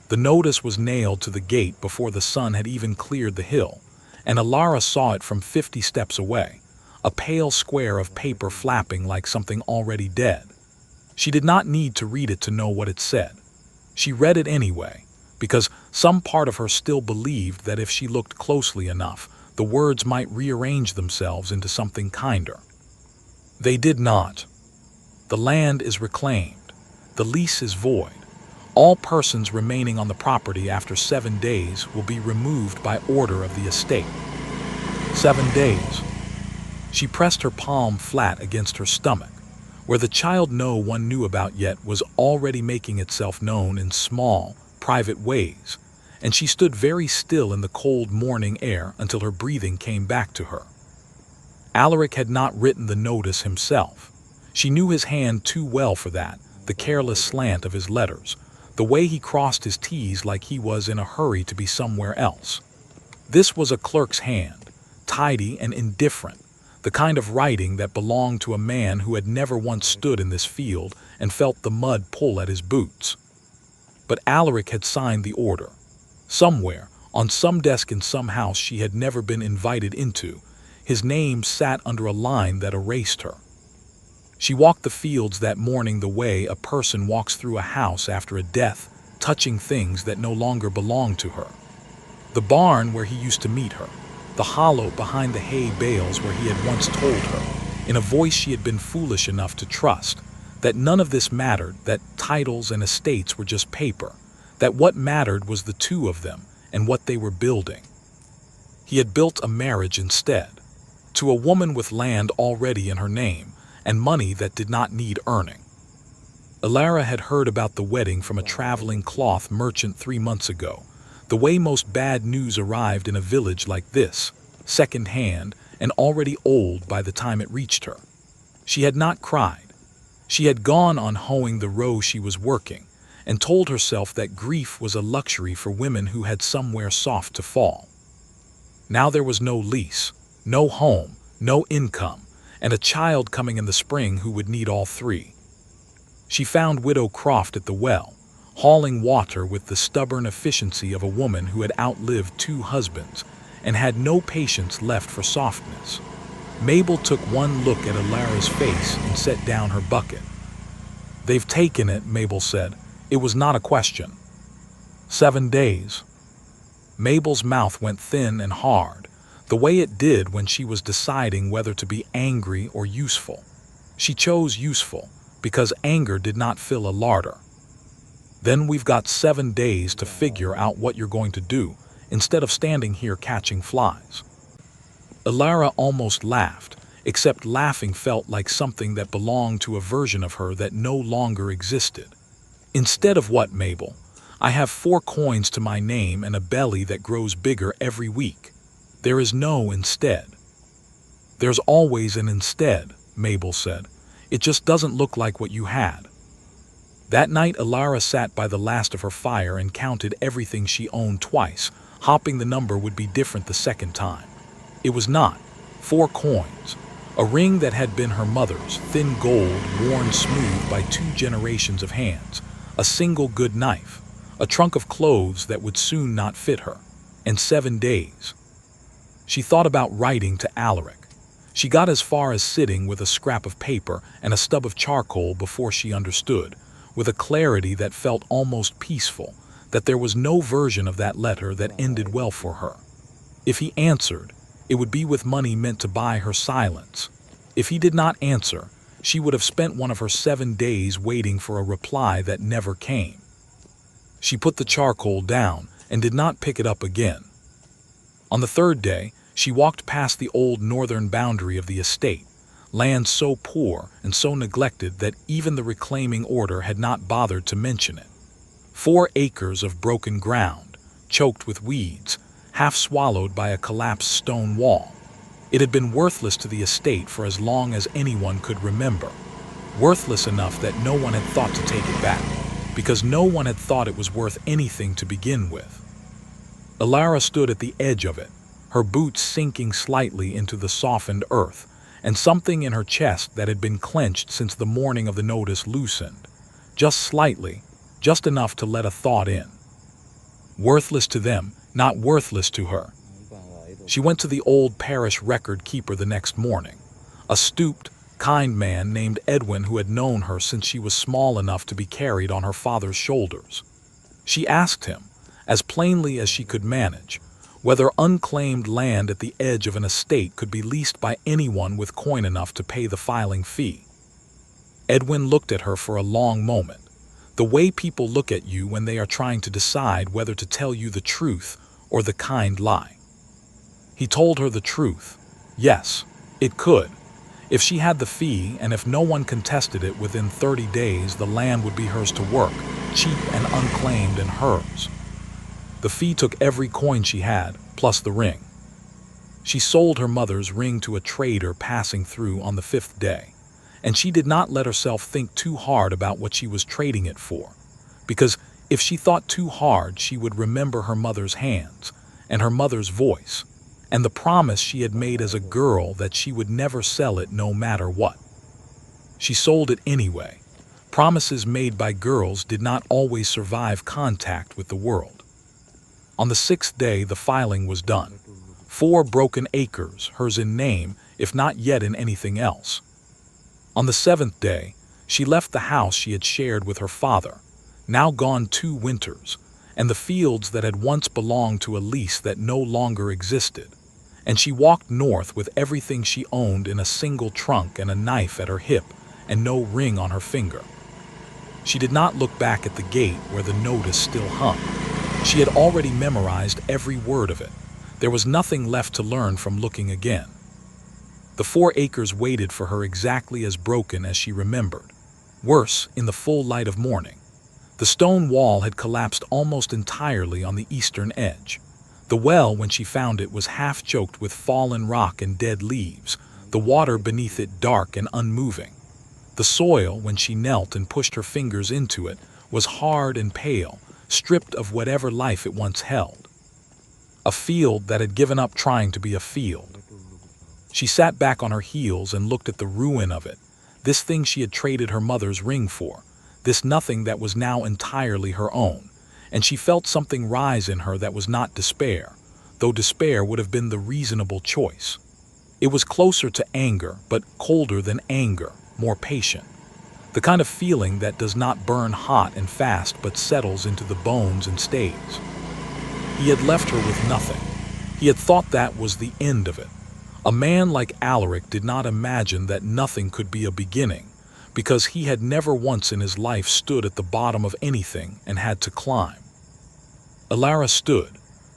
The notice was nailed to the gate before the sun had even cleared the hill, and Alara saw it from 50 steps away, a pale square of paper flapping like something already dead. She did not need to read it to know what it said. She read it anyway, because some part of her still believed that if she looked closely enough, the words might rearrange themselves into something kinder. They did not. The land is reclaimed. The lease is void. All persons remaining on the property after 7 days will be removed by order of the estate. 7 days. She pressed her palm flat against her stomach, where the child no one knew about yet was already making itself known in small, private ways, and she stood very still in the cold morning air until her breathing came back to her. Alaric had not written the notice himself. She knew his hand too well for that, the careless slant of his letters, the way he crossed his T's like he was in a hurry to be somewhere else. This was a clerk's hand, tidy and indifferent, the kind of writing that belonged to a man who had never once stood in this field and felt the mud pull at his boots. But Alaric had signed the order. Somewhere, on some desk in some house she had never been invited into, his name sat under a line that erased her. She walked the fields that morning the way a person walks through a house after a death, touching things that no longer belonged to her. The barn where he used to meet her, the hollow behind the hay bales where he had once told her, in a voice she had been foolish enough to trust, that none of this mattered, that titles and estates were just paper, that what mattered was the two of them and what they were building. He had built a marriage instead, to a woman with land already in her name, and money that did not need earning. Alara had heard about the wedding from a traveling cloth merchant 3 months ago, the way most bad news arrived in a village like this, second-hand and already old by the time it reached her. She had not cried. She had gone on hoeing the row she was working, and told herself that grief was a luxury for women who had somewhere soft to fall. Now there was no lease, no home, no income, and a child coming in the spring who would need all three. She found Widow Croft at the well, hauling water with the stubborn efficiency of a woman who had outlived 2 husbands and had no patience left for softness. Mabel took one look at Alara's face and set down her bucket. "They've taken it," Mabel said. "It was not a question." 7 days. Mabel's mouth went thin and hard, the way it did when she was deciding whether to be angry or useful. She chose useful, because anger did not fill a larder. "Then we've got 7 days to figure out what you're going to do, instead of standing here catching flies." Alara almost laughed, except laughing felt like something that belonged to a version of her that no longer existed. "Instead of what, Mabel? I have 4 coins to my name and a belly that grows bigger every week. There is no instead." "There's always an instead," Mabel said. "It just doesn't look like what you had." That night Alara sat by the last of her fire and counted everything she owned twice, hoping the number would be different the second time. It was not. 4 coins. A ring that had been her mother's, thin gold, worn smooth by 2 generations of hands. A single good knife. A trunk of clothes that would soon not fit her. And 7 days. She thought about writing to Alaric. She got as far as sitting with a scrap of paper and a stub of charcoal before she understood, with a clarity that felt almost peaceful, that there was no version of that letter that ended well for her. If he answered, it would be with money meant to buy her silence. If he did not answer, she would have spent one of her 7 days waiting for a reply that never came. She put the charcoal down and did not pick it up again. On the 3rd day, she walked past the old northern boundary of the estate, land so poor and so neglected that even the reclaiming order had not bothered to mention it. 4 acres of broken ground, choked with weeds, half swallowed by a collapsed stone wall. It had been worthless to the estate for as long as anyone could remember. Worthless enough that no one had thought to take it back, because no one had thought it was worth anything to begin with. Alara stood at the edge of it, her boots sinking slightly into the softened earth, and something in her chest that had been clenched since the morning of the notice loosened, just slightly, just enough to let a thought in. Worthless to them, not worthless to her. She went to the old parish record keeper the next morning, a stooped, kind man named Edwin who had known her since she was small enough to be carried on her father's shoulders. She asked him, as plainly as she could manage, whether unclaimed land at the edge of an estate could be leased by anyone with coin enough to pay the filing fee. Edwin looked at her for a long moment, the way people look at you when they are trying to decide whether to tell you the truth or the kind lie. He told her the truth. Yes, it could. If she had the fee and if no one contested it within 30 days, the land would be hers to work, cheap and unclaimed and hers. The fee took every coin she had, plus the ring. She sold her mother's ring to a trader passing through on the 5th day, and she did not let herself think too hard about what she was trading it for, because if she thought too hard, she would remember her mother's hands and her mother's voice, and the promise she had made as a girl that she would never sell it no matter what. She sold it anyway. Promises made by girls did not always survive contact with the world. On the 6th day, the filing was done. 4 broken acres, hers in name, if not yet in anything else. On the 7th day, she left the house she had shared with her father, now gone 2 winters, and the fields that had once belonged to a lease that no longer existed, and she walked north with everything she owned in a single trunk and a knife at her hip and no ring on her finger. She did not look back at the gate where the notice still hung. She had already memorized every word of it. There was nothing left to learn from looking again. The 4 acres waited for her exactly as broken as she remembered. Worse, in the full light of morning. The stone wall had collapsed almost entirely on the eastern edge. The well, when she found it, was half choked with fallen rock and dead leaves, the water beneath it dark and unmoving. The soil, when she knelt and pushed her fingers into it, was hard and pale, stripped of whatever life it once held. A field that had given up trying to be a field. She sat back on her heels and looked at the ruin of it, this thing she had traded her mother's ring for, this nothing that was now entirely her own, and she felt something rise in her that was not despair, though despair would have been the reasonable choice. It was closer to anger, but colder than anger, more patient. The kind of feeling that does not burn hot and fast but settles into the bones and stays. He had left her with nothing. He had thought that was the end of it. A man like Alaric did not imagine that nothing could be a beginning, because he had never once in his life stood at the bottom of anything and had to climb. Alara stood,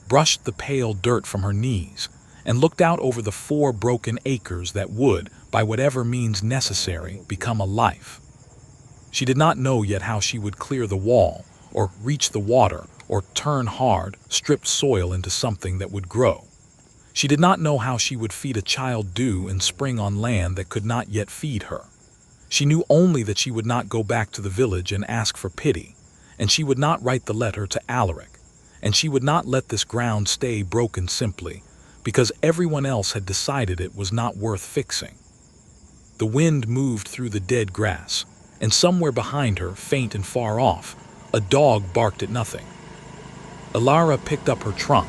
brushed the pale dirt from her knees, and looked out over the 4 broken acres that would, by whatever means necessary, become a life. She did not know yet how she would clear the wall, or reach the water, or turn hard, stripped soil into something that would grow. She did not know how she would feed a child dew in spring on land that could not yet feed her. She knew only that she would not go back to the village and ask for pity, and she would not write the letter to Alaric, and she would not let this ground stay broken simply because everyone else had decided it was not worth fixing. The wind moved through the dead grass, and somewhere behind her, faint and far off, a dog barked at nothing. Alara picked up her trunk,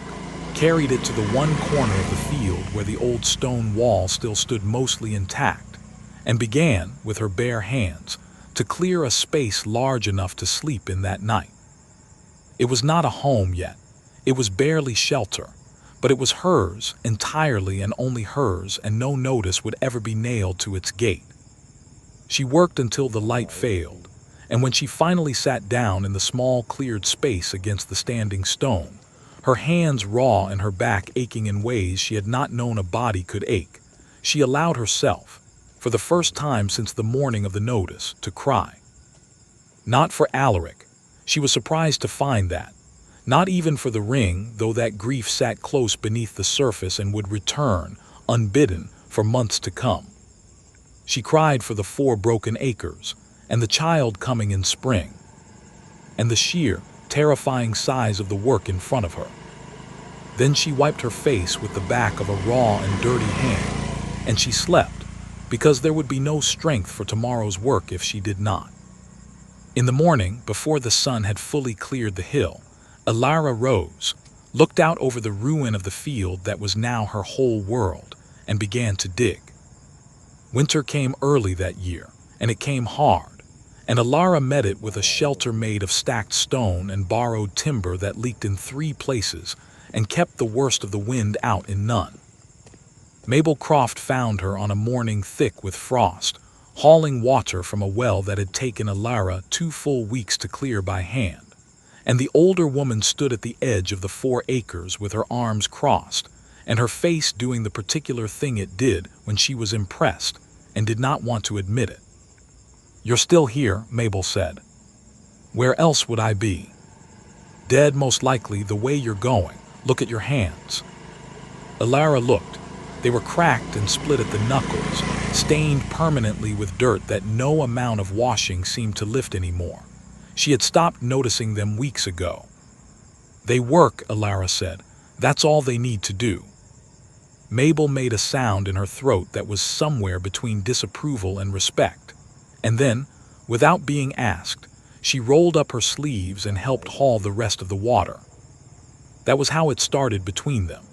carried it to the one corner of the field where the old stone wall still stood mostly intact, and began, with her bare hands, to clear a space large enough to sleep in that night. It was not a home yet. It was barely shelter, but it was hers, entirely and only hers, and no notice would ever be nailed to its gate. She worked until the light failed, and when she finally sat down in the small cleared space against the standing stone, her hands raw and her back aching in ways she had not known a body could ache, she allowed herself, for the first time since the morning of the notice, to cry. Not for Alaric. She was surprised to find that. Not even for the ring, though that grief sat close beneath the surface and would return, unbidden, for months to come. She cried for the 4 broken acres, and the child coming in spring, and the sheer, terrifying size of the work in front of her. Then she wiped her face with the back of a raw and dirty hand, and she slept, because there would be no strength for tomorrow's work if she did not. In the morning, before the sun had fully cleared the hill, Alara rose, looked out over the ruin of the field that was now her whole world, and began to dig. Winter came early that year, and it came hard, and Alara met it with a shelter made of stacked stone and borrowed timber that leaked in 3 places and kept the worst of the wind out in none. Mabel Croft found her on a morning thick with frost, hauling water from a well that had taken Alara 2 full weeks to clear by hand, and the older woman stood at the edge of the 4 acres with her arms crossed, and her face doing the particular thing it did when she was impressed and did not want to admit it. "You're still here," Mabel said. "Where else would I be?" "Dead, most likely, the way you're going. Look at your hands." Alara looked. They were cracked and split at the knuckles, stained permanently with dirt that no amount of washing seemed to lift anymore. She had stopped noticing them weeks ago. "They work," Alara said. "That's all they need to do." Mabel made a sound in her throat that was somewhere between disapproval and respect, and then, without being asked, she rolled up her sleeves and helped haul the rest of the water. That was how it started between them.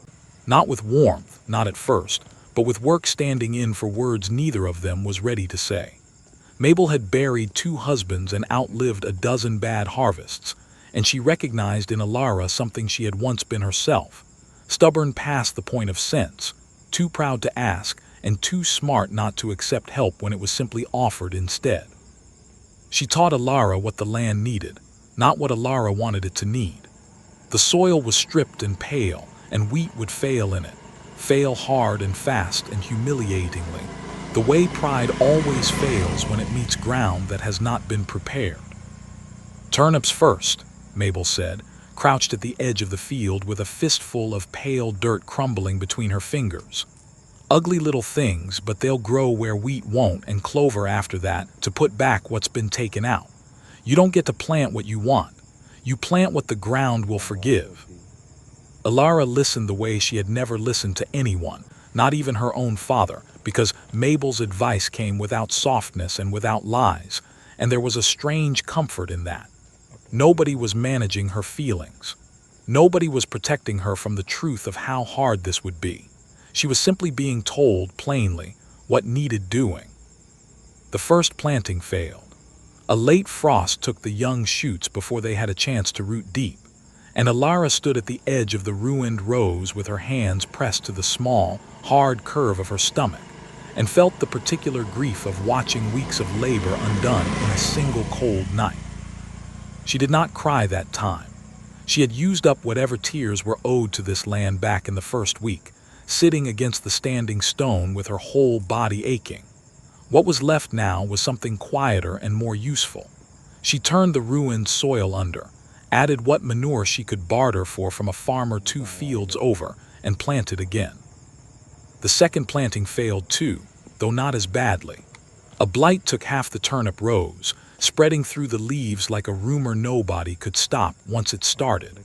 Not with warmth, not at first, but with work standing in for words neither of them was ready to say. Mabel had buried 2 husbands and outlived a dozen bad harvests, and she recognized in Alara something she had once been herself, stubborn past the point of sense, too proud to ask, and too smart not to accept help when it was simply offered instead. She taught Alara what the land needed, not what Alara wanted it to need. The soil was stripped and pale, and wheat would fail in it, fail hard and fast and humiliatingly, the way pride always fails when it meets ground that has not been prepared. "Turnips first," Mabel said, crouched at the edge of the field with a fistful of pale dirt crumbling between her fingers. "Ugly little things, but they'll grow where wheat won't, and clover after that to put back what's been taken out. You don't get to plant what you want. You plant what the ground will forgive." Alara listened the way she had never listened to anyone, not even her own father, because Mabel's advice came without softness and without lies, and there was a strange comfort in that. Nobody was managing her feelings. Nobody was protecting her from the truth of how hard this would be. She was simply being told, plainly, what needed doing. The first planting failed. A late frost took the young shoots before they had a chance to root deep, and Alara stood at the edge of the ruined rows with her hands pressed to the small, hard curve of her stomach, and felt the particular grief of watching weeks of labor undone in a single cold night. She did not cry that time. She had used up whatever tears were owed to this land back in the first week, sitting against the standing stone with her whole body aching. What was left now was something quieter and more useful. She turned the ruined soil under, added what manure she could barter for from a farmer 2 fields over, and planted again. The second planting failed too, though not as badly. A blight took half the turnip rows, spreading through the leaves like a rumor nobody could stop once it started.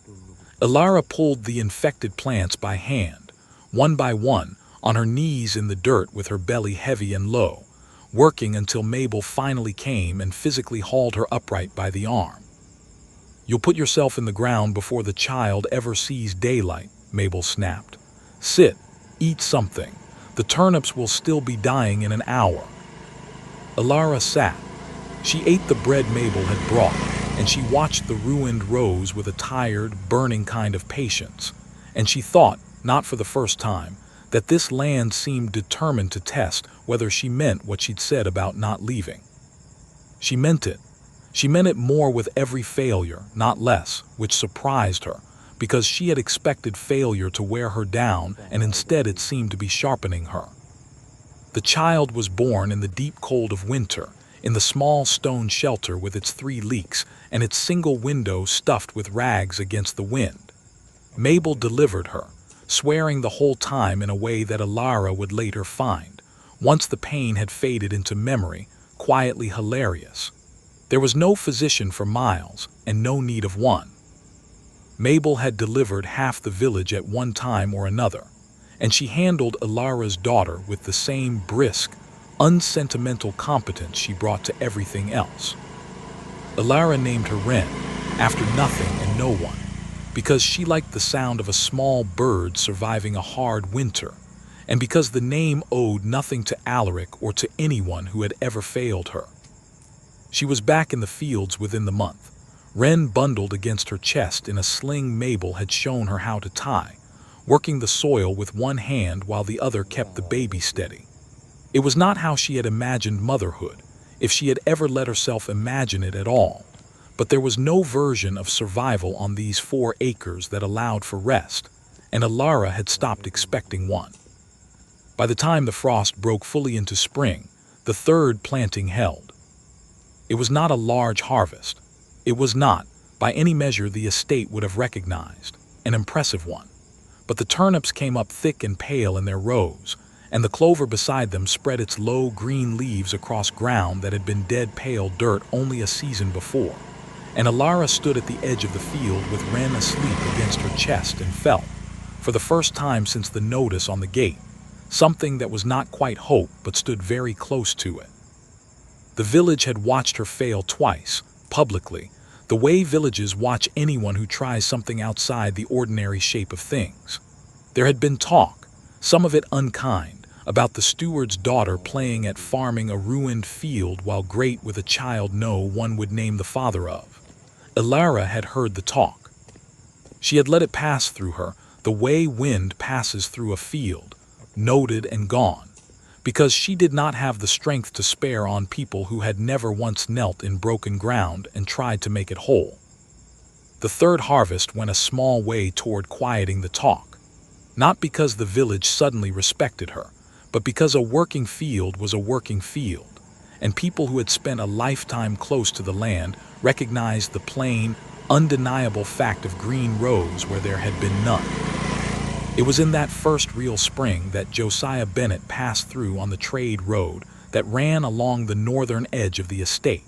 Alara pulled the infected plants by hand, one by one, on her knees in the dirt with her belly heavy and low, working until Mabel finally came and physically hauled her upright by the arm. "You'll put yourself in the ground before the child ever sees daylight," Mabel snapped. "Sit, eat something. The turnips will still be dying in an hour." Alara sat. She ate the bread Mabel had brought, and she watched the ruined rows with a tired, burning kind of patience, and she thought, not for the first time, that this land seemed determined to test whether she meant what she'd said about not leaving. She meant it. She meant it more with every failure, not less, which surprised her, because she had expected failure to wear her down, and instead it seemed to be sharpening her. The child was born in the deep cold of winter, in the small stone shelter with its 3 leaks and its single window stuffed with rags against the wind. Mabel delivered her, swearing the whole time in a way that Alara would later find, once the pain had faded into memory, quietly hilarious. There was no physician for miles, and no need of one. Mabel had delivered half the village at one time or another, and she handled Alara's daughter with the same brisk, unsentimental competence she brought to everything else. Alara named her Wren, after nothing and no one. because she liked the sound of a small bird surviving a hard winter, and because the name owed nothing to Alaric or to anyone who had ever failed her. She was back in the fields within the month, Wren bundled against her chest in a sling Mabel had shown her how to tie, working the soil with one hand while the other kept the baby steady. It was not how she had imagined motherhood, if she had ever let herself imagine it at all, but there was no version of survival on these 4 acres that allowed for rest, and Alara had stopped expecting one. By the time the frost broke fully into spring, the 3rd planting held. It was not a large harvest. It was not, by any measure the estate would have recognized, an impressive one. But the turnips came up thick and pale in their rows, and the clover beside them spread its low green leaves across ground that had been dead pale dirt only a season before. And Alara stood at the edge of the field with Wren asleep against her chest and felt, for the first time since the notice on the gate, something that was not quite hope but stood very close to it. The village had watched her fail twice, publicly, the way villages watch anyone who tries something outside the ordinary shape of things. There had been talk, some of it unkind, about the steward's daughter playing at farming a ruined field while great with a child no one would name the father of. Alara had heard the talk. She had let it pass through her, the way wind passes through a field, noted and gone, because she did not have the strength to spare on people who had never once knelt in broken ground and tried to make it whole. The 3rd harvest went a small way toward quieting the talk, not because the village suddenly respected her, but because a working field was a working field, and people who had spent a lifetime close to the land recognized the plain, undeniable fact of green rows where there had been none. It was in that first real spring that Josiah Bennett passed through on the trade road that ran along the northern edge of the estate,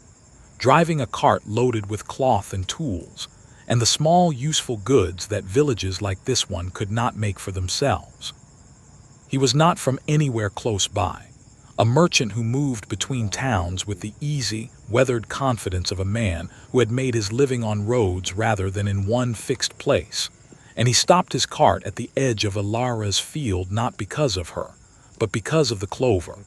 driving a cart loaded with cloth and tools, and the small useful goods that villages like this one could not make for themselves. He was not from anywhere close by, a merchant who moved between towns with the easy, weathered confidence of a man who had made his living on roads rather than in one fixed place. And he stopped his cart at the edge of Alara's field not because of her, but because of the clover.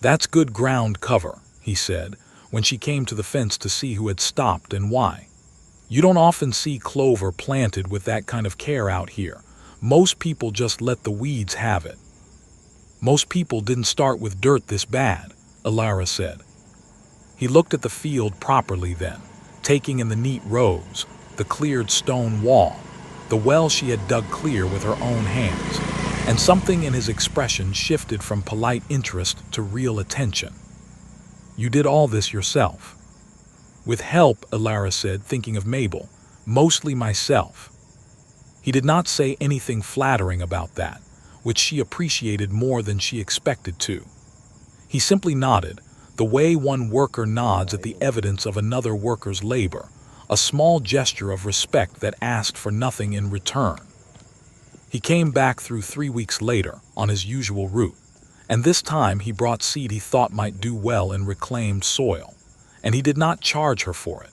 "That's good ground cover," he said, when she came to the fence to see who had stopped and why. "You don't often see clover planted with that kind of care out here. Most people just let the weeds have it." "Most people didn't start with dirt this bad," Alara said. He looked at the field properly then, taking in the neat rows, the cleared stone wall, the well she had dug clear with her own hands, and something in his expression shifted from polite interest to real attention. "You did all this yourself?" "With help," Alara said, thinking of Mabel, "mostly myself." He did not say anything flattering about that, which she appreciated more than she expected to. He simply nodded, the way one worker nods at the evidence of another worker's labor, a small gesture of respect that asked for nothing in return. He came back through 3 weeks later, on his usual route, and this time he brought seed he thought might do well in reclaimed soil, and he did not charge her for it.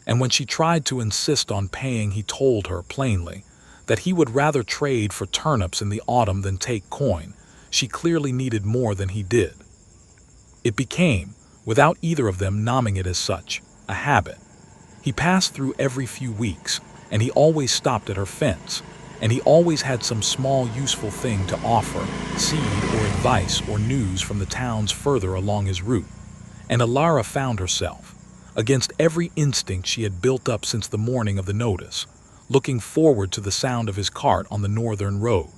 And when she tried to insist on paying, he told her, plainly, that he would rather trade for turnips in the autumn than take coin. She clearly needed more than he did. It became, without either of them nomming it as such, a habit. He passed through every few weeks, and he always stopped at her fence, and he always had some small useful thing to offer, seed or advice or news from the towns further along his route. And Alara found herself, against every instinct she had built up since the morning of the notice, looking forward to the sound of his cart on the northern road.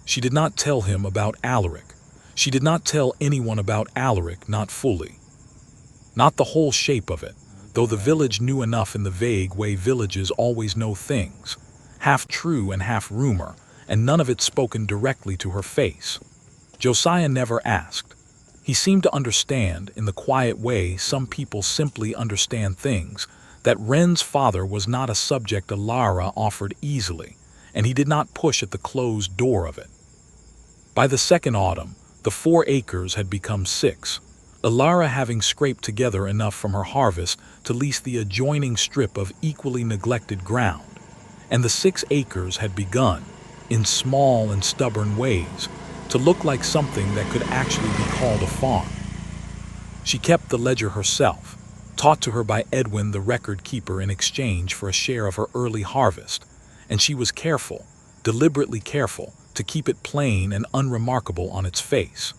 She did not tell him about Alaric. She did not tell anyone about Alaric, not fully. Not the whole shape of it, though the village knew enough in the vague way villages always know things, half true and half rumor, and none of it spoken directly to her face. Josiah never asked. He seemed to understand, in the quiet way some people simply understand things, that Wren's father was not a subject Alara offered easily, and he did not push at the closed door of it. By the second autumn, the 4 acres had become 6, Alara having scraped together enough from her harvest to lease the adjoining strip of equally neglected ground. and the 6 acres had begun, in small and stubborn ways, to look like something that could actually be called a farm. She kept the ledger herself, taught to her by Edwin the record keeper in exchange for a share of her early harvest, and she was careful, deliberately careful, to keep it plain and unremarkable on its face.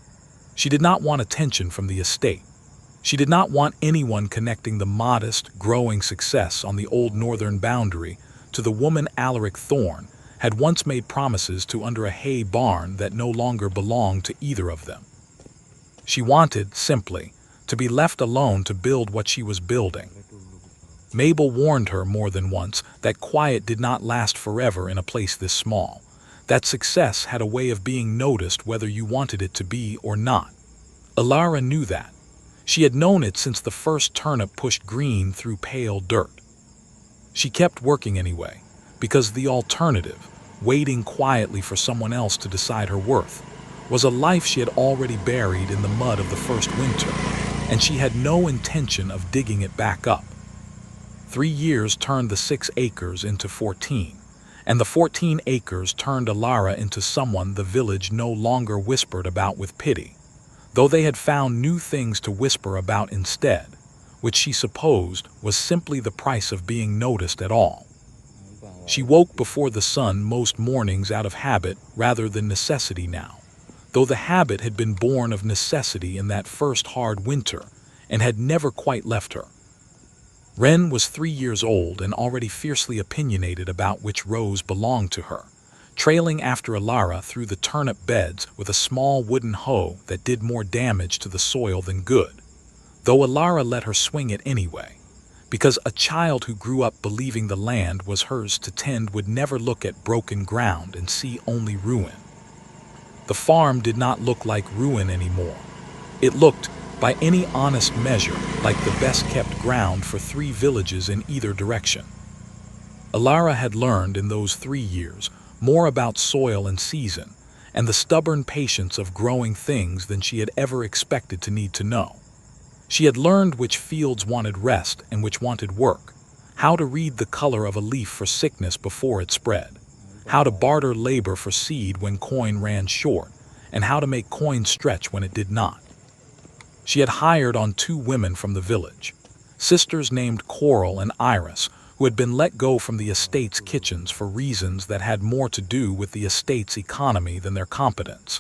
She did not want attention from the estate. She did not want anyone connecting the modest, growing success on the old northern boundary to the woman Alaric Thorne had once made promises to under a hay barn that no longer belonged to either of them. She wanted, simply, to be left alone to build what she was building. Mabel warned her more than once that quiet did not last forever in a place this small, that success had a way of being noticed whether you wanted it to be or not. Alara knew that. She had known it since the first turnip pushed green through pale dirt. She kept working anyway, because the alternative, waiting quietly for someone else to decide her worth, was a life she had already buried in the mud of the first winter, and she had no intention of digging it back up. 3 years turned the 6 acres into 14, and the 14 acres turned Alara into someone the village no longer whispered about with pity, though they had found new things to whisper about instead, which she supposed was simply the price of being noticed at all. She woke before the sun most mornings out of habit rather than necessity now, though the habit had been born of necessity in that first hard winter and had never quite left her. Wren was 3 years old and already fiercely opinionated about which rows belonged to her, trailing after Alara through the turnip beds with a small wooden hoe that did more damage to the soil than good, though Alara let her swing it anyway, because a child who grew up believing the land was hers to tend would never look at broken ground and see only ruin. The farm did not look like ruin anymore. It looked, by any honest measure, like the best-kept ground for 3 villages in either direction. Alara had learned in those 3 years more about soil and season, and the stubborn patience of growing things than she had ever expected to need to know. She had learned which fields wanted rest and which wanted work, how to read the color of a leaf for sickness before it spread, how to barter labor for seed when coin ran short, and how to make coin stretch when it did not. She had hired on 2 women from the village, sisters named Coral and Iris, who had been let go from the estate's kitchens for reasons that had more to do with the estate's economy than their competence.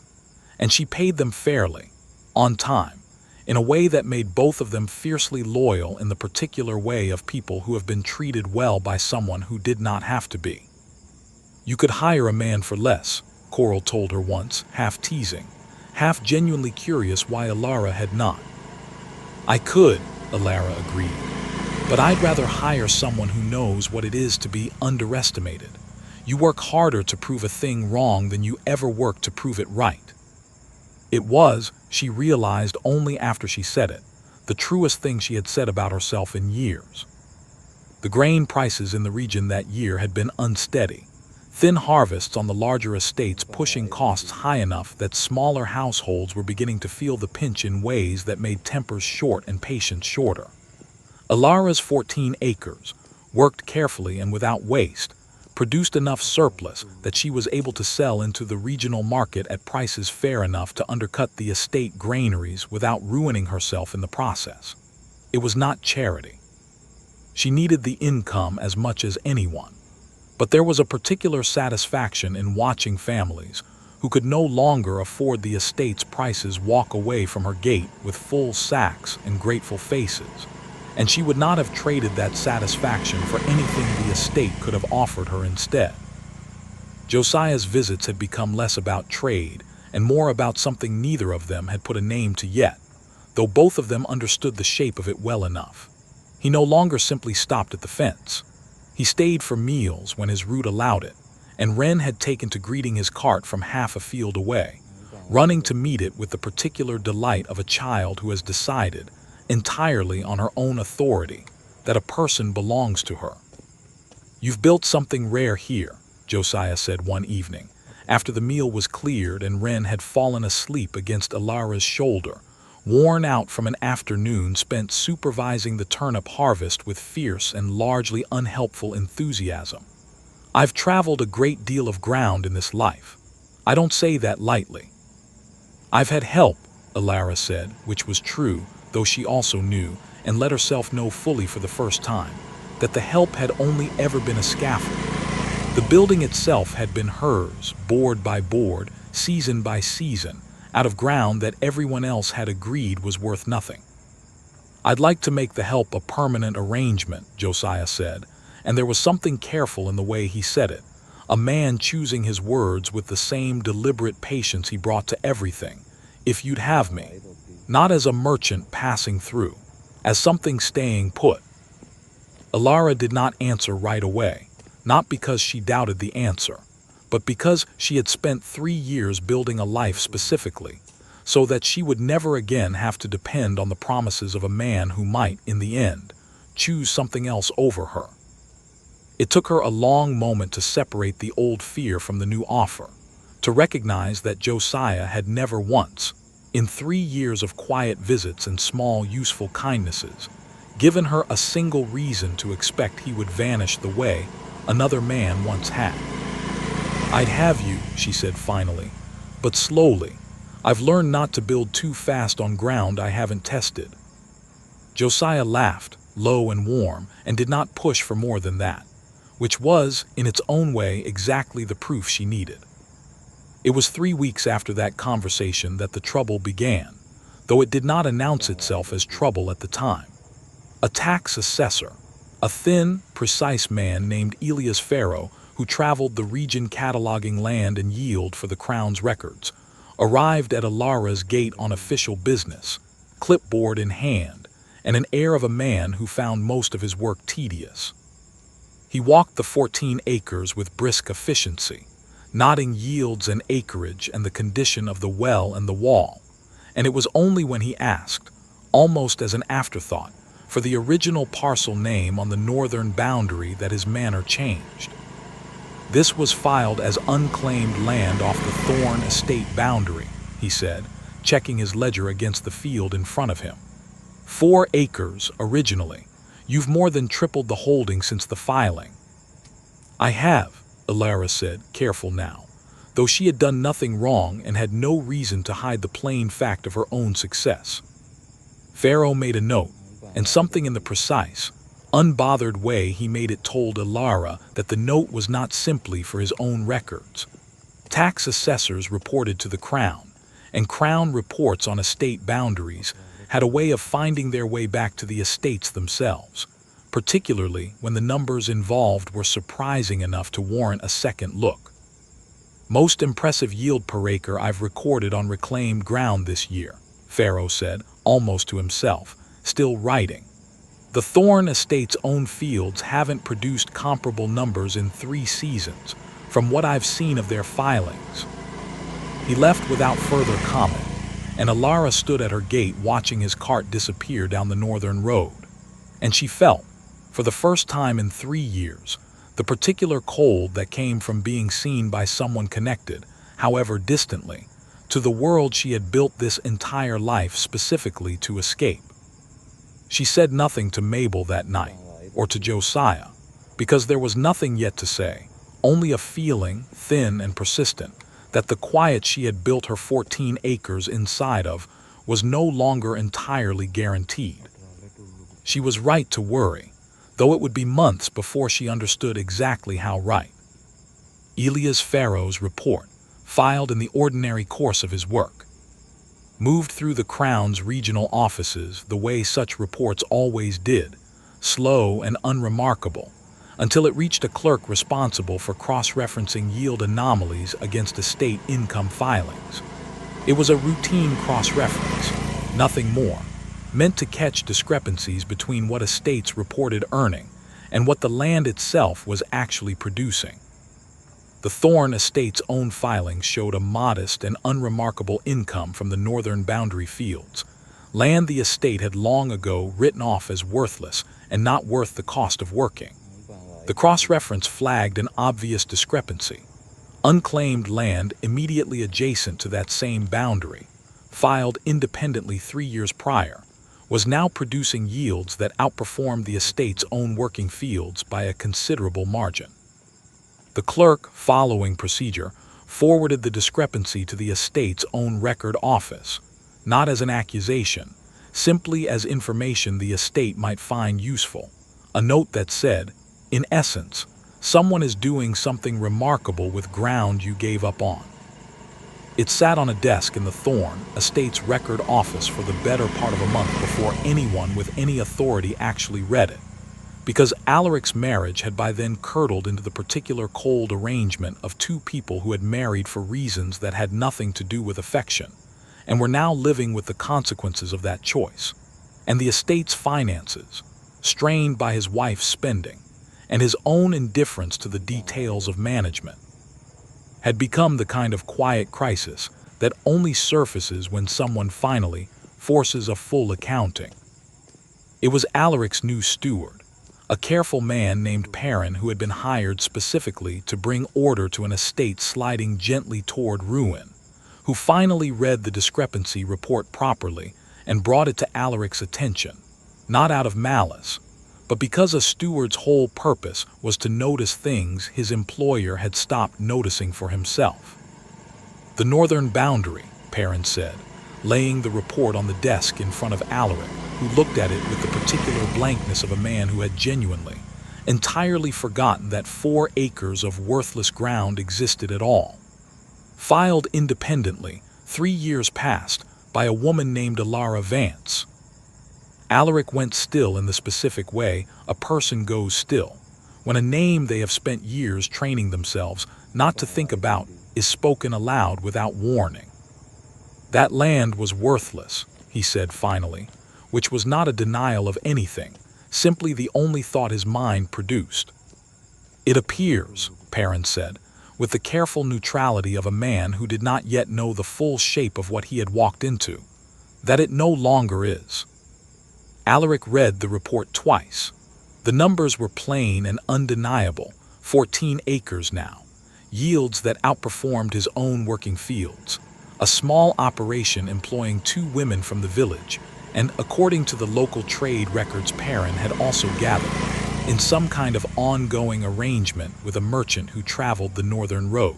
And she paid them fairly, on time, in a way that made both of them fiercely loyal in the particular way of people who have been treated well by someone who did not have to be. You could hire a man for less, Coral told her once, half teasing, half genuinely curious why Alara had not. I could, Alara agreed, but I'd rather hire someone who knows what it is to be underestimated. You work harder to prove a thing wrong than you ever work to prove it right. It was, she realized only after she said it, the truest thing she had said about herself in years. The grain prices in the region that year had been unsteady, thin harvests on the larger estates pushing costs high enough that smaller households were beginning to feel the pinch in ways that made tempers short and patience shorter. Alara's 14 acres, worked carefully and without waste, produced enough surplus that she was able to sell into the regional market at prices fair enough to undercut the estate granaries without ruining herself in the process. It was not charity. She needed the income as much as anyone. But there was a particular satisfaction in watching families who could no longer afford the estate's prices walk away from her gate with full sacks and grateful faces, and she would not have traded that satisfaction for anything the estate could have offered her instead. Josiah's visits had become less about trade and more about something neither of them had put a name to yet, though both of them understood the shape of it well enough. He no longer simply stopped at the fence. He stayed for meals when his route allowed it, and Wren had taken to greeting his cart from half a field away, running to meet it with the particular delight of a child who has decided, entirely on her own authority, that a person belongs to her. "You've built something rare here," Josiah said one evening, after the meal was cleared and Wren had fallen asleep against Alara's shoulder, worn out from an afternoon spent supervising the turnip harvest with fierce and largely unhelpful enthusiasm. I've traveled a great deal of ground in this life. I don't say that lightly. I've had help, Alara said, which was true, though she also knew, and let herself know fully for the first time, that the help had only ever been a scaffold. The building itself had been hers, board by board, season by season, out of ground that everyone else had agreed was worth nothing. I'd like to make the help a permanent arrangement, Josiah said, and there was something careful in the way he said it, a man choosing his words with the same deliberate patience he brought to everything. If you'd have me, not as a merchant passing through, as something staying put. Alara did not answer right away, not because she doubted the answer, but because she had spent 3 years building a life specifically, so that she would never again have to depend on the promises of a man who might, in the end, choose something else over her. It took her a long moment to separate the old fear from the new offer, to recognize that Josiah had never once, in 3 years of quiet visits and small useful kindnesses, given her a single reason to expect he would vanish the way another man once had. I'd have you, she said finally, but slowly. I've learned not to build too fast on ground I haven't tested. Josiah laughed, low and warm, and did not push for more than that, which was, in its own way, exactly the proof she needed. It was 3 weeks after that conversation that the trouble began, though it did not announce itself as trouble at the time. A tax assessor, a thin, precise man named Elias Farrow, who traveled the region cataloging land and yield for the Crown's records, arrived at Alara's gate on official business, clipboard in hand, and an air of a man who found most of his work tedious. He walked the 14 acres with brisk efficiency, noting yields and acreage and the condition of the well and the wall, and it was only when he asked, almost as an afterthought, for the original parcel name on the northern boundary that his manner changed. This was filed as unclaimed land off the Thorne estate boundary, he said, checking his ledger against the field in front of him. 4 acres, originally. You've more than tripled the holding since the filing. I have, Alara said, careful now, though she had done nothing wrong and had no reason to hide the plain fact of her own success. Farrow made a note, and something in the precise, unbothered way he made it told Alara that the note was not simply for his own records. Tax assessors reported to the Crown, and Crown reports on estate boundaries had a way of finding their way back to the estates themselves, particularly when the numbers involved were surprising enough to warrant a second look. Most impressive yield per acre I've recorded on reclaimed ground this year, Farrow said, almost to himself, still writing. The Thorne estate's own fields haven't produced comparable numbers in 3 seasons, from what I've seen of their filings. He left without further comment, and Alara stood at her gate watching his cart disappear down the northern road. And she felt, for the first time in 3 years, the particular cold that came from being seen by someone connected, however distantly, to the world she had built this entire life specifically to escape. She said nothing to Mabel that night, or to Josiah, because there was nothing yet to say, only a feeling, thin and persistent, that the quiet she had built her 14 acres inside of was no longer entirely guaranteed. She was right to worry, though it would be months before she understood exactly how right. Elias Farrow's report, filed in the ordinary course of his work, moved through the Crown's regional offices the way such reports always did, slow and unremarkable, until it reached a clerk responsible for cross-referencing yield anomalies against estate income filings. It was a routine cross-reference, nothing more, meant to catch discrepancies between what estates reported earning and what the land itself was actually producing. The Thorne estate's own filings showed a modest and unremarkable income from the northern boundary fields, land the estate had long ago written off as worthless and not worth the cost of working. The cross-reference flagged an obvious discrepancy. Unclaimed land immediately adjacent to that same boundary, filed independently 3 years prior, was now producing yields that outperformed the estate's own working fields by a considerable margin. The clerk, following procedure, forwarded the discrepancy to the estate's own record office, not as an accusation, simply as information the estate might find useful. A note that said, in essence, someone is doing something remarkable with ground you gave up on. It sat on a desk in the Thorne estate's record office for the better part of a month before anyone with any authority actually read it, because Alaric's marriage had by then curdled into the particular cold arrangement of two people who had married for reasons that had nothing to do with affection, and were now living with the consequences of that choice, and the estate's finances, strained by his wife's spending, and his own indifference to the details of management, had become the kind of quiet crisis that only surfaces when someone finally forces a full accounting. It was Alaric's new steward, a careful man named Perrin, who had been hired specifically to bring order to an estate sliding gently toward ruin, who finally read the discrepancy report properly and brought it to Alaric's attention, not out of malice, but because a steward's whole purpose was to notice things his employer had stopped noticing for himself. The northern boundary, Perrin said, laying the report on the desk in front of Alaric, who looked at it with the particular blankness of a man who had genuinely, entirely forgotten that 4 acres of worthless ground existed at all. Filed independently, 3 years past, by a woman named Alara Vance. Alaric went still in the specific way a person goes still, when a name they have spent years training themselves not to think about is spoken aloud without warning. That land was worthless, he said finally, which was not a denial of anything, simply the only thought his mind produced. It appears, Perrin said, with the careful neutrality of a man who did not yet know the full shape of what he had walked into, that it no longer is. Alaric read the report twice. The numbers were plain and undeniable, 14 acres now, yields that outperformed his own working fields, a small operation employing 2 women from the village, and according to the local trade records Perrin had also gathered, in some kind of ongoing arrangement with a merchant who traveled the northern road.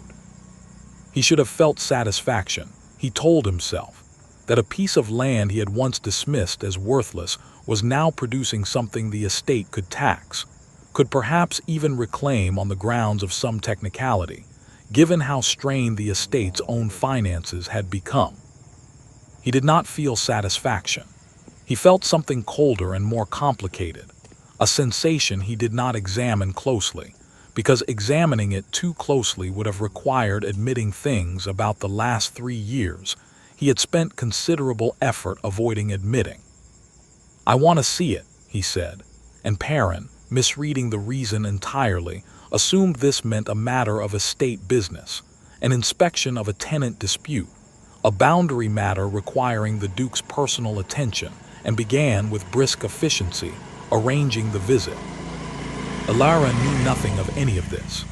He should have felt satisfaction, he told himself, that a piece of land he had once dismissed as worthless was now producing something the estate could tax, could perhaps even reclaim on the grounds of some technicality, given how strained the estate's own finances had become. He did not feel satisfaction. He felt something colder and more complicated, a sensation he did not examine closely, because examining it too closely would have required admitting things about the last 3 years he had spent considerable effort avoiding admitting. "I want to see it," he said, and Perrin, misreading the reason entirely, assumed this meant a matter of estate business, an inspection of a tenant dispute, a boundary matter requiring the Duke's personal attention, and began with brisk efficiency, arranging the visit. Alara knew nothing of any of this.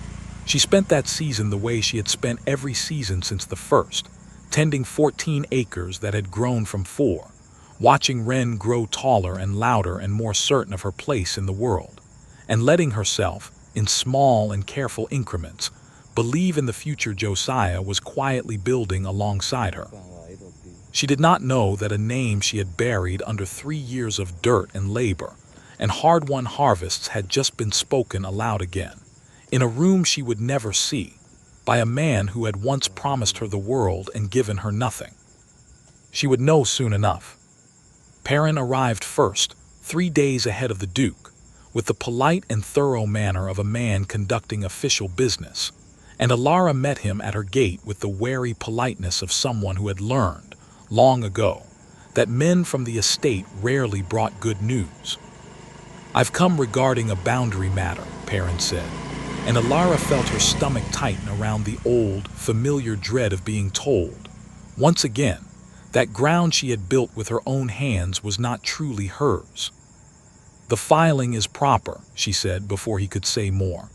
She spent that season the way she had spent every season since the first, tending 14 acres that had grown from 4, watching Wren grow taller and louder and more certain of her place in the world, and letting herself, in small and careful increments, believe in the future Josiah was quietly building alongside her. She did not know that a name she had buried under 3 years of dirt and labor and hard-won harvests had just been spoken aloud again, in a room she would never see, by a man who had once promised her the world and given her nothing. She would know soon enough. Perrin arrived first, 3 days ahead of the Duke, with the polite and thorough manner of a man conducting official business, and Alara met him at her gate with the wary politeness of someone who had learned, long ago, that men from the estate rarely brought good news. "I've come regarding a boundary matter," Perrin said, and Alara felt her stomach tighten around the old, familiar dread of being told, once again, that ground she had built with her own hands was not truly hers. "The filing is proper," she said before he could say more.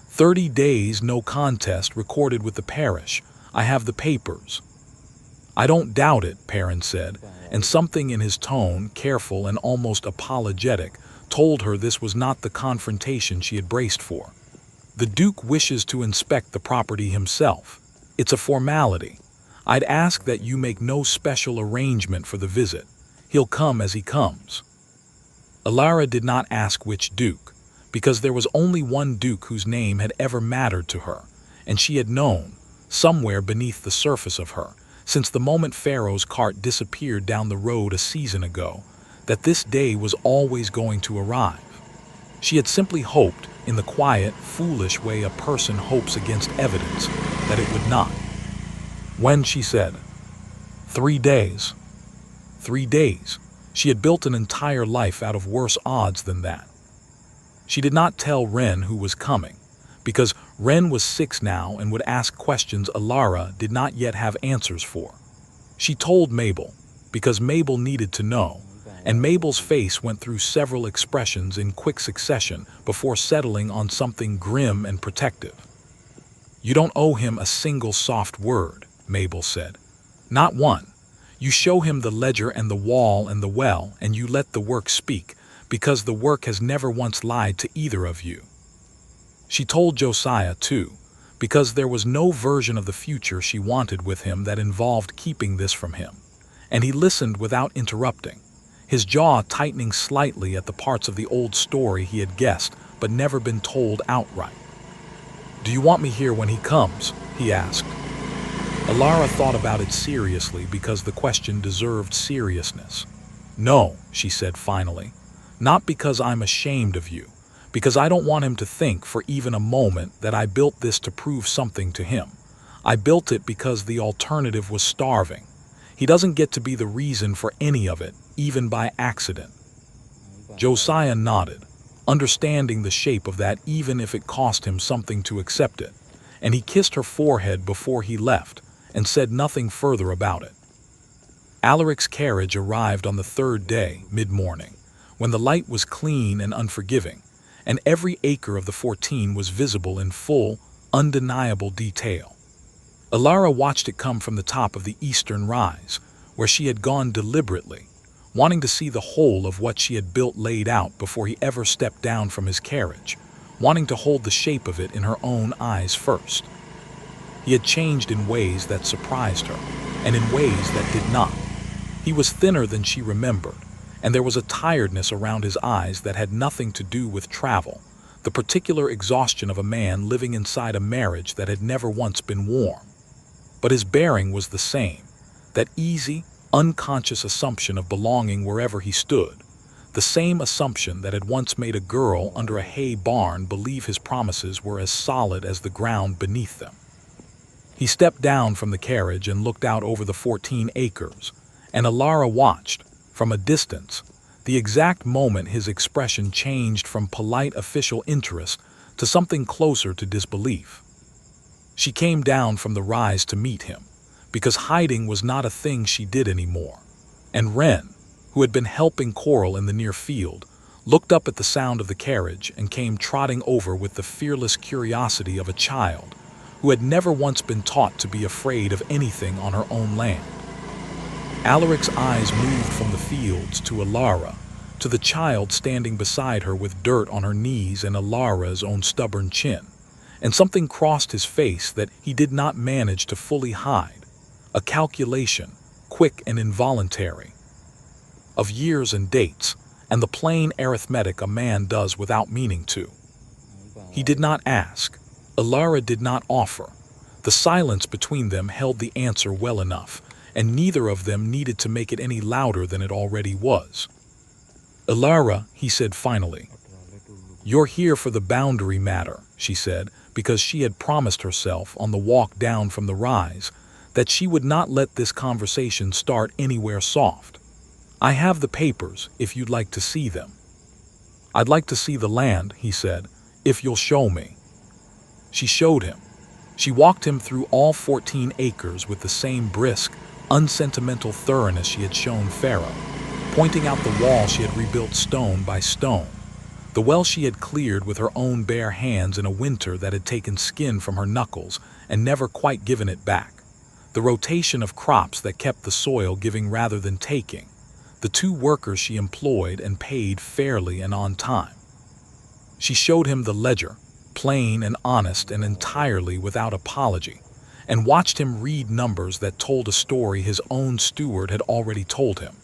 30 days, no contest, recorded with the parish. I have the papers." "I don't doubt it," Perrin said, and something in his tone, careful and almost apologetic, told her this was not the confrontation she had braced for. The Duke wishes to inspect the property himself. It's a formality. I'd ask that you make no special arrangement for the visit. He'll come as he comes." Alara did not ask which Duke, because there was only one Duke whose name had ever mattered to her, and she had known, somewhere beneath the surface of her, since the moment Pharaoh's cart disappeared down the road a season ago, that this day was always going to arrive. She had simply hoped, in the quiet, foolish way a person hopes against evidence, that it would not. When she said, 3 days. 3 days. She had built an entire life out of worse odds than that. She did not tell Ren who was coming, because Ren was 6 now and would ask questions Alara did not yet have answers for. She told Mabel, because Mabel needed to know, and Mabel's face went through several expressions in quick succession before settling on something grim and protective. "You don't owe him a single soft word," Mabel said. "Not one. You show him the ledger and the wall and the well, and you let the work speak, because the work has never once lied to either of you." She told Josiah, too, because there was no version of the future she wanted with him that involved keeping this from him, and he listened without interrupting, his jaw tightening slightly at the parts of the old story he had guessed but never been told outright. "Do you want me here when he comes?" he asked. Alara thought about it seriously because the question deserved seriousness. "No," she said finally, "not because I'm ashamed of you, because I don't want him to think for even a moment that I built this to prove something to him. I built it because the alternative was starving. He doesn't get to be the reason for any of it, even by accident." Josiah nodded, understanding the shape of that even if it cost him something to accept it, and he kissed her forehead before he left and said nothing further about it. Alaric's carriage arrived on the 3rd day, mid-morning, when the light was clean and unforgiving, and every acre of the 14 was visible in full, undeniable detail. Alara watched it come from the top of the eastern rise, where she had gone deliberately, wanting to see the whole of what she had built laid out before he ever stepped down from his carriage, wanting to hold the shape of it in her own eyes first. He had changed in ways that surprised her, and in ways that did not. He was thinner than she remembered, and there was a tiredness around his eyes that had nothing to do with travel, the particular exhaustion of a man living inside a marriage that had never once been warm. But his bearing was the same, that easy, unconscious assumption of belonging wherever he stood, the same assumption that had once made a girl under a hay barn believe his promises were as solid as the ground beneath them. He stepped down from the carriage and looked out over the 14 acres, and Alara watched, from a distance, the exact moment his expression changed from polite official interest to something closer to disbelief. She came down from the rise to meet him, because hiding was not a thing she did anymore, and Ren, who had been helping Coral in the near field, looked up at the sound of the carriage and came trotting over with the fearless curiosity of a child who had never once been taught to be afraid of anything on her own land. Alaric's eyes moved from the fields to Alara, to the child standing beside her with dirt on her knees and Alara's own stubborn chin, and something crossed his face that he did not manage to fully hide, a calculation, quick and involuntary, of years and dates, and the plain arithmetic a man does without meaning to. He did not ask. Alara did not offer. The silence between them held the answer well enough, and neither of them needed to make it any louder than it already was. "Alara," he said finally, "you're here for the boundary matter," she said, because she had promised herself on the walk down from the rise that she would not let this conversation start anywhere soft. "I have the papers, if you'd like to see them." "I'd like to see the land," he said, "if you'll show me." She showed him. She walked him through all 14 acres with the same brisk, unsentimental thoroughness she had shown Pharaoh, pointing out the wall she had rebuilt stone by stone, the well she had cleared with her own bare hands in a winter that had taken skin from her knuckles and never quite given it back, the rotation of crops that kept the soil giving rather than taking, the 2 workers she employed and paid fairly and on time. She showed him the ledger, plain and honest and entirely without apology, and watched him read numbers that told a story his own steward had already told him,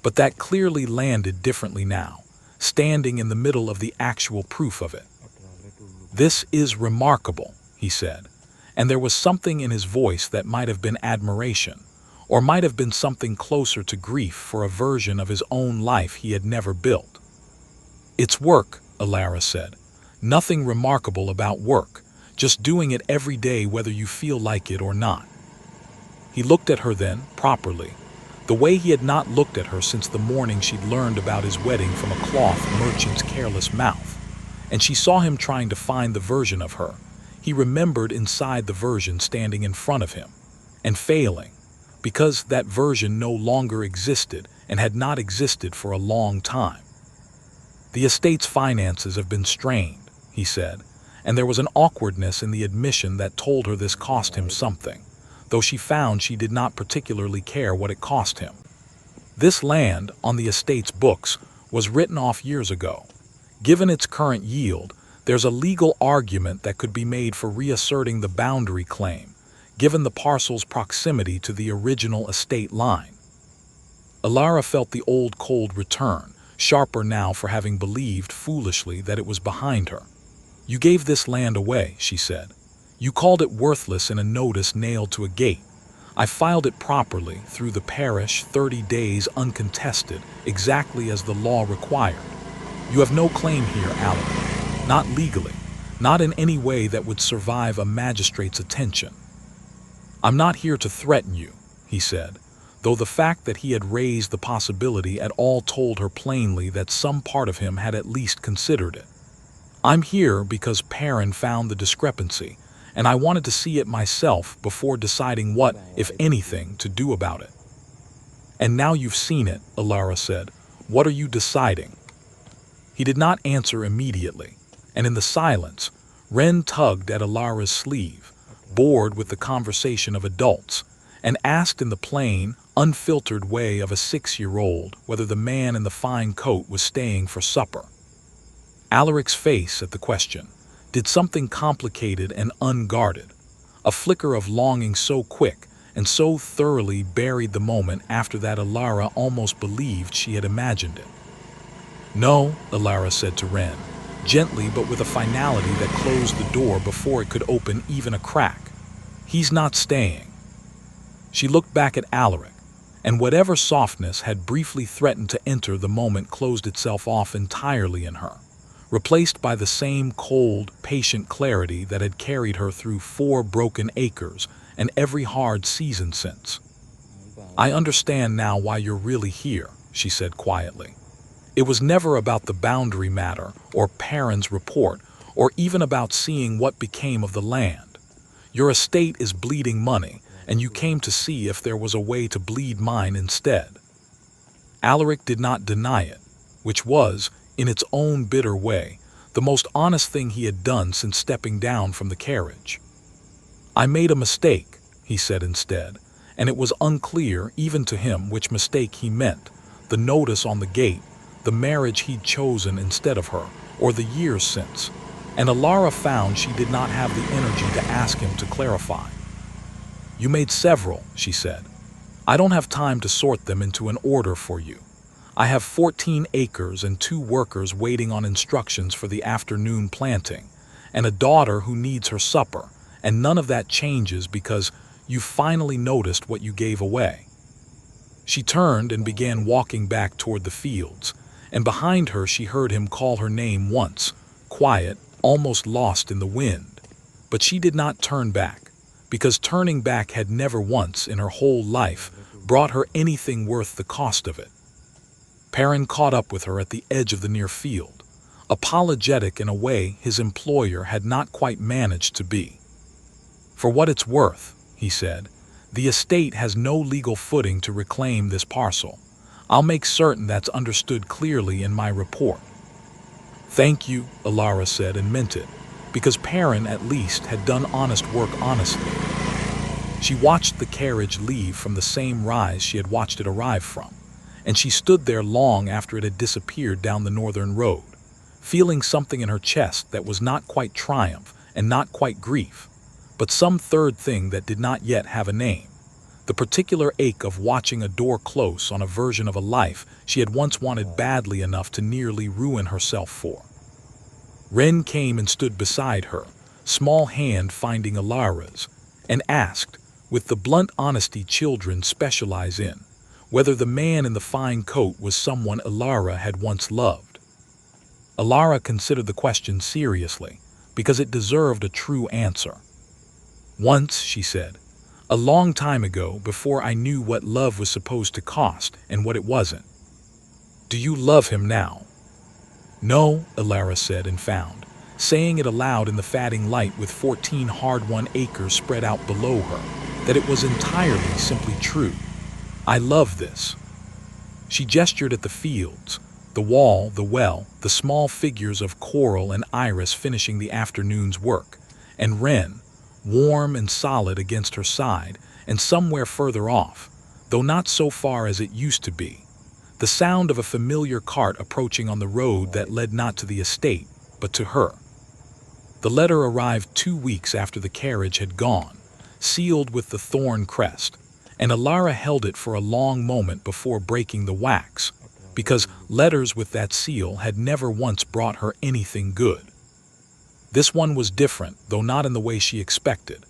but that clearly landed differently now, standing in the middle of the actual proof of it. "This is remarkable," he said, and there was something in his voice that might have been admiration, or might have been something closer to grief for a version of his own life he had never built. "It's work," Alara said. "Nothing remarkable about work, just doing it every day whether you feel like it or not." He looked at her then, properly, the way he had not looked at her since the morning she'd learned about his wedding from a cloth merchant's careless mouth, and she saw him trying to find the version of her. He remembered inside the version standing in front of him, and failing, because that version no longer existed and had not existed for a long time. "The estate's finances have been strained," he said, and there was an awkwardness in the admission that told her this cost him something, though she found she did not particularly care what it cost him. This land, on the estate's books, was written off years ago. Given its current yield, there's a legal argument that could be made for reasserting the boundary claim, given the parcel's proximity to the original estate line. Alara felt the old cold return, sharper now for having believed foolishly that it was behind her. "You gave this land away," she said. "You called it worthless in a notice nailed to a gate. I filed it properly through the parish, 30 days uncontested, exactly as the law required. You have no claim here, Alara. Not legally, not in any way that would survive a magistrate's attention." "I'm not here to threaten you," he said, though the fact that he had raised the possibility at all told her plainly that some part of him had at least considered it. "I'm here because Perrin found the discrepancy, and I wanted to see it myself before deciding what, if anything, to do about it." "And now you've seen it," Alara said, "what are you deciding?" He did not answer immediately, and in the silence, Ren tugged at Alara's sleeve, bored with the conversation of adults, and asked in the plain, unfiltered way of a 6-year-old whether the man in the fine coat was staying for supper. Alaric's face at the question did something complicated and unguarded, a flicker of longing so quick and so thoroughly buried the moment after that Alara almost believed she had imagined it. "No," Alara said to Ren, gently but with a finality that closed the door before it could open even a crack. "He's not staying." She looked back at Alaric, and whatever softness had briefly threatened to enter the moment closed itself off entirely in her, replaced by the same cold, patient clarity that had carried her through 4 broken acres and every hard season since. "I understand now why you're really here," she said quietly. "It was never about the boundary matter or Perrin's report or even about seeing what became of the land. Your estate is bleeding money, and you came to see if there was a way to bleed mine instead." Alaric did not deny it, which was, in its own bitter way, the most honest thing he had done since stepping down from the carriage. "I made a mistake," he said instead, and it was unclear even to him which mistake he meant, the notice on the gate, the marriage he'd chosen instead of her, or the years since, and Alara found she did not have the energy to ask him to clarify. "You made several," she said. "I don't have time to sort them into an order for you. I have 14 acres and 2 workers waiting on instructions for the afternoon planting, and a daughter who needs her supper, and none of that changes because you finally noticed what you gave away." She turned and began walking back toward the fields, and behind her she heard him call her name once, quiet, almost lost in the wind. But she did not turn back, because turning back had never once in her whole life brought her anything worth the cost of it. Perrin caught up with her at the edge of the near field, apologetic in a way his employer had not quite managed to be. "For what it's worth," he said, "the estate has no legal footing to reclaim this parcel. I'll make certain that's understood clearly in my report." "Thank you," Alara said, and meant it, because Perrin at least had done honest work honestly. She watched the carriage leave from the same rise she had watched it arrive from, and she stood there long after it had disappeared down the northern road, feeling something in her chest that was not quite triumph and not quite grief, but some third thing that did not yet have a name. The particular ache of watching a door close on a version of a life she had once wanted badly enough to nearly ruin herself for. Ren came and stood beside her, small hand finding Alara's, and asked, with the blunt honesty children specialize in, whether the man in the fine coat was someone Alara had once loved. Alara considered the question seriously, because it deserved a true answer. "Once," she said, "a long time ago, before I knew what love was supposed to cost and what it wasn't." "Do you love him now?" "No," Alara said and found, saying it aloud in the fading light with 14 hard-won acres spread out below her, that it was entirely simply true. "I love this." She gestured at the fields, the wall, the well, the small figures of Coral and Iris finishing the afternoon's work, and Ren, warm and solid against her side, and somewhere further off, though not so far as it used to be, the sound of a familiar cart approaching on the road that led not to the estate, but to her. The letter arrived 2 weeks after the carriage had gone, sealed with the thorn crest, and Alara held it for a long moment before breaking the wax, because letters with that seal had never once brought her anything good. This one was different, though not in the way she expected.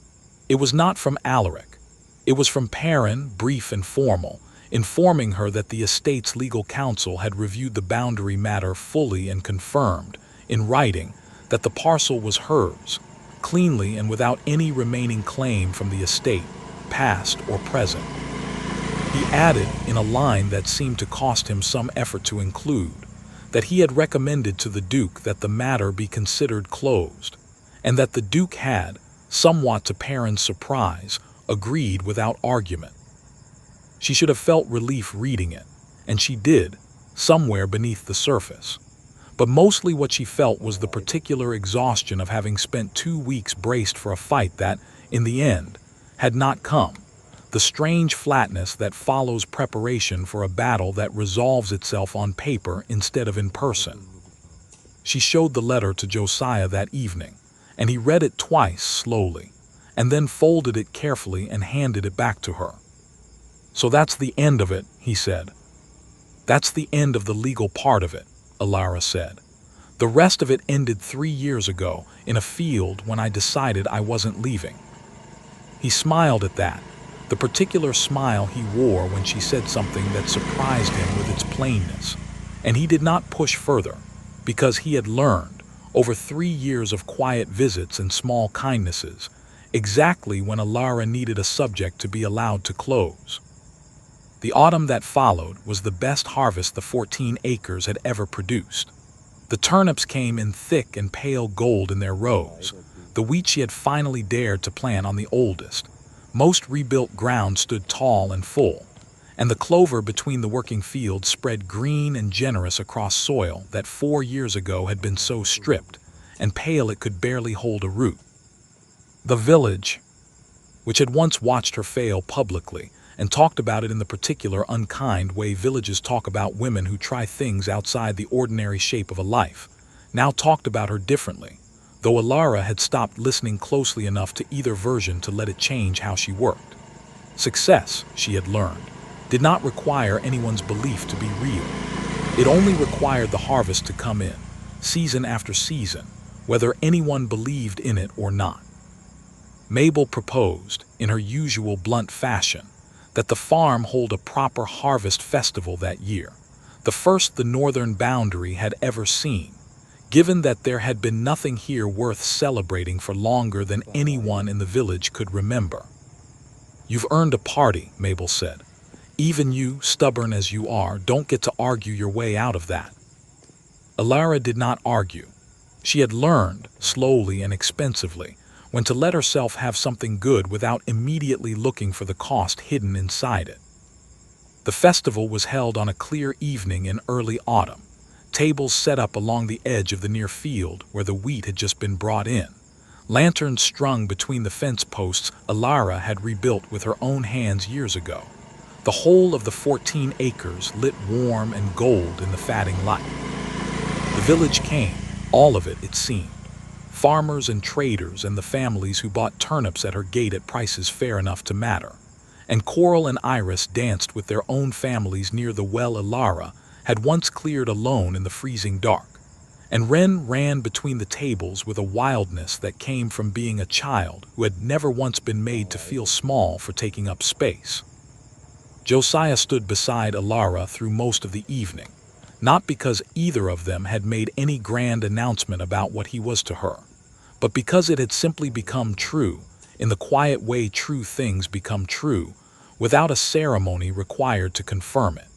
It was not from Alaric. It was from Perrin, brief and formal, informing her that the estate's legal counsel had reviewed the boundary matter fully and confirmed, in writing, that the parcel was hers, cleanly and without any remaining claim from the estate, past or present. He added, in a line that seemed to cost him some effort to include, that he had recommended to the Duke that the matter be considered closed, and that the Duke had, somewhat to Perrin's surprise, agreed without argument. She should have felt relief reading it, and she did, somewhere beneath the surface. But mostly what she felt was the particular exhaustion of having spent 2 weeks braced for a fight that, in the end, had not come, the strange flatness that follows preparation for a battle that resolves itself on paper instead of in person. She showed the letter to Josiah that evening, and he read it twice slowly, and then folded it carefully and handed it back to her. "So that's the end of it," he said. "That's the end of the legal part of it," Alara said. "The rest of it ended 3 years ago in a field when I decided I wasn't leaving." He smiled at that, the particular smile he wore when she said something that surprised him with its plainness, and he did not push further, because he had learned, over 3 years of quiet visits and small kindnesses, exactly when Alara needed a subject to be allowed to close. The autumn that followed was the best harvest the 14 acres had ever produced. The turnips came in thick and pale gold in their rows. The wheat she had finally dared to plant on the oldest, most rebuilt ground stood tall and full, and the clover between the working fields spread green and generous across soil that 4 years ago had been so stripped and pale it could barely hold a root. The village, which had once watched her fail publicly, and talked about it in the particular unkind way villages talk about women who try things outside the ordinary shape of a life, now talked about her differently, though Alara had stopped listening closely enough to either version to let it change how she worked. Success, she had learned, did not require anyone's belief to be real. It only required the harvest to come in, season after season, whether anyone believed in it or not. Mabel proposed, in her usual blunt fashion, that the farm hold a proper harvest festival that year, the first the northern boundary had ever seen, given that there had been nothing here worth celebrating for longer than anyone in the village could remember. "You've earned a party," Mabel said. "Even you, stubborn as you are, don't get to argue your way out of that." Alara did not argue. She had learned, slowly and expensively, when to let herself have something good without immediately looking for the cost hidden inside it. The festival was held on a clear evening in early autumn, tables set up along the edge of the near field where the wheat had just been brought in, lanterns strung between the fence posts Alara had rebuilt with her own hands years ago, the whole of the 14 acres lit warm and gold in the fading light. The village came, All of it seemed. Farmers and traders and the families who bought turnips at her gate at prices fair enough to matter. And Coral and Iris danced with their own families near the well Ilara had once cleared alone in the freezing dark. And Wren ran between the tables with a wildness that came from being a child who had never once been made to feel small for taking up space. Josiah stood beside Ilara through most of the evening, not because either of them had made any grand announcement about what he was to her, but because it had simply become true, in the quiet way true things become true, without a ceremony required to confirm it.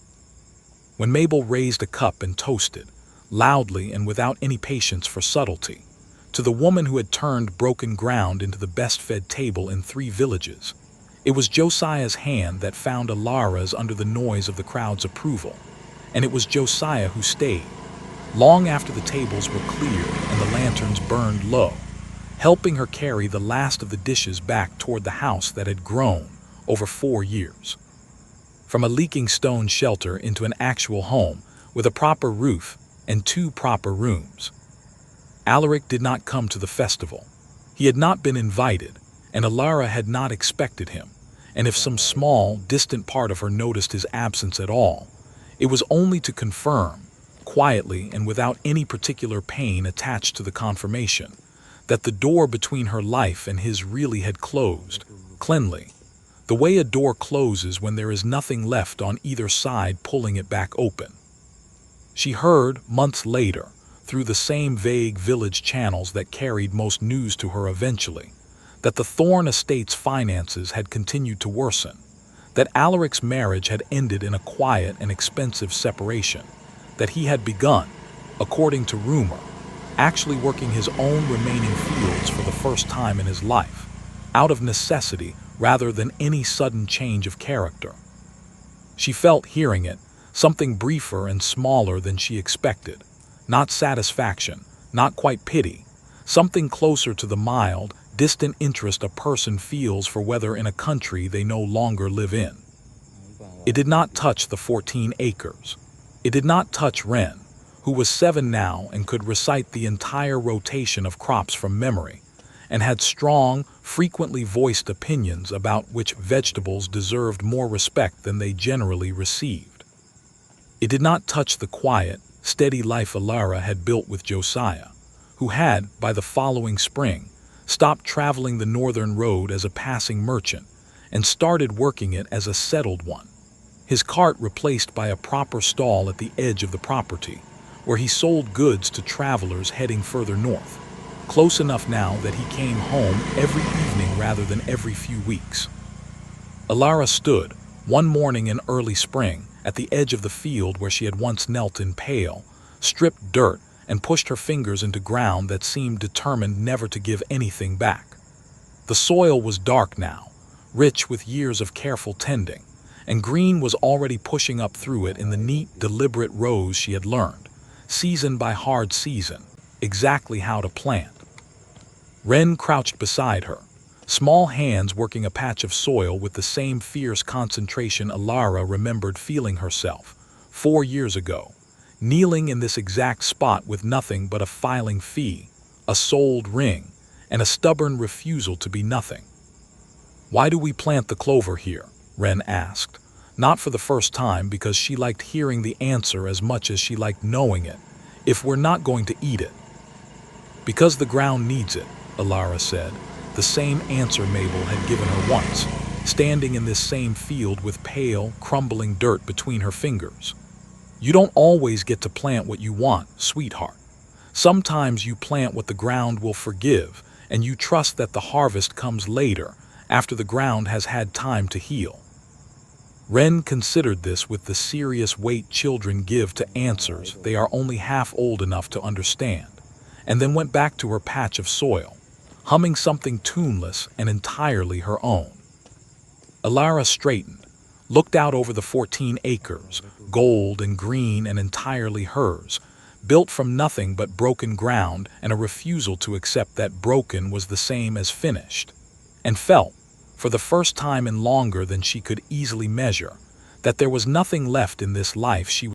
When Mabel raised a cup and toasted, loudly and without any patience for subtlety, to the woman who had turned broken ground into the best-fed table in 3 villages, it was Josiah's hand that found Ilara's under the noise of the crowd's approval, and it was Josiah who stayed, long after the tables were cleared and the lanterns burned low, helping her carry the last of the dishes back toward the house that had grown over 4 years. From a leaking stone shelter into an actual home with a proper roof and 2 proper rooms. Alaric did not come to the festival. He had not been invited, and Ilara had not expected him, and if some small, distant part of her noticed his absence at all, it was only to confirm, quietly and without any particular pain attached to the confirmation, that the door between her life and his really had closed, cleanly, the way a door closes when there is nothing left on either side pulling it back open. She heard, months later, through the same vague village channels that carried most news to her eventually, that the Thorne estate's finances had continued to worsen, that Alaric's marriage had ended in a quiet and expensive separation, that he had begun, according to rumor, actually working his own remaining fields for the first time in his life, out of necessity rather than any sudden change of character. She felt, hearing it, something briefer and smaller than she expected, not satisfaction, not quite pity, something closer to the mild, distant interest a person feels for whether in a country they no longer live in. It did not touch the 14 acres. It did not touch Wren, who was 7 now and could recite the entire rotation of crops from memory, and had strong, frequently voiced opinions about which vegetables deserved more respect than they generally received. It did not touch the quiet, steady life Ilara had built with Josiah, who had, by the following spring, stopped traveling the northern road as a passing merchant and started working it as a settled one, his cart replaced by a proper stall at the edge of the property, where he sold goods to travelers heading further north, close enough now that he came home every evening rather than every few weeks. Ilara stood, one morning in early spring, at the edge of the field where she had once knelt in pale, stripped dirt, and pushed her fingers into ground that seemed determined never to give anything back. The soil was dark now, rich with years of careful tending, and green was already pushing up through it in the neat, deliberate rows she had learned, season by hard season, exactly how to plant. Wren crouched beside her, small hands working a patch of soil with the same fierce concentration Ilara remembered feeling herself, 4 years ago, kneeling in this exact spot with nothing but a filing fee, a sold ring, and a stubborn refusal to be nothing. "Why do we plant the clover here?" Wren asked, not for the first time because she liked hearing the answer as much as she liked knowing it, "if we're not going to eat it." "Because the ground needs it," Ilara said, the same answer Mabel had given her once, standing in this same field with pale, crumbling dirt between her fingers. "You don't always get to plant what you want, sweetheart. Sometimes you plant what the ground will forgive, and you trust that the harvest comes later, after the ground has had time to heal." Wren considered this with the serious weight children give to answers they are only half old enough to understand, and then went back to her patch of soil, humming something tuneless and entirely her own. Ilara straightened, looked out over the 14 acres, gold and green and entirely hers, built from nothing but broken ground and a refusal to accept that broken was the same as finished, and felt, for the first time in longer than she could easily measure, that there was nothing left in this life she